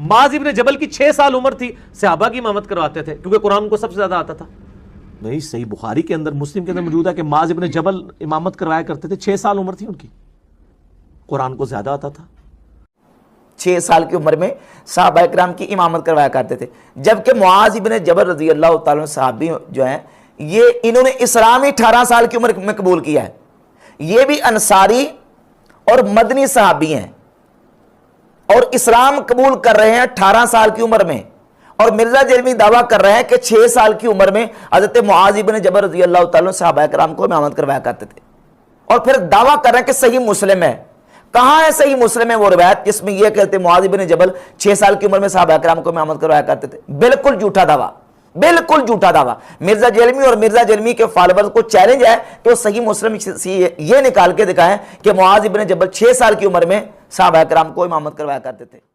माज इब्न जबल की 6 साल उम्र थी, सहाबा की इमामत करवाते थे क्योंकि कुरान को सबसे ज्यादा आता था। नहीं, सही बुखारी के अंदर, मुस्लिम के अंदर मौजूद है कि माज इब्न जबल इमामत करवाया करते थे, 6 साल उम्र थी उनकी, कुरान को ज्यादा आता था। 6 साल की उम्र में सहाबा इकराम की इमामत करवाया करते थे। जबकि मुआज इब्न जबल रजी अल्लाह तआला सहाबी जो हैं, ये इन्होंने इस्लाम ही 18 साल की उम्र में कबूल किया है। ये भी अंसारी और मदनी सहाबी हैं और इस्लाम कबूल कर रहे हैं 18 साल की उम्र में। और मिर्जा जहलवी दावा कर रहे हैं कि 6 साल की उम्र में हजरत मुआज इब्न जबल रजी अल्लाह तआला सहाबा इकराम को इमामत करवाया करते थे। और फिर दावा कर रहे हैं कि सही मुस्लिम है। कहां है सही मुस्लिम है वो रिवायत जिसमें यह कहते मुआज इब्न जबल 6 साल की उम्र में सहाबा इकराम को इमामत करवाया करते थे? बिल्कुल झूठा दावा, बिल्कुल झूठा दावा। मिर्जा जहलवी और मिर्जा जहलवी के फॉलोअर्स को चैलेंज है कि वो सही मुस्लिम ये निकाल के दिखाएं कि मुआज इब्न जबल 6 साल की उम्र में सहाबा इकराम को इमामत करवाया करते थे।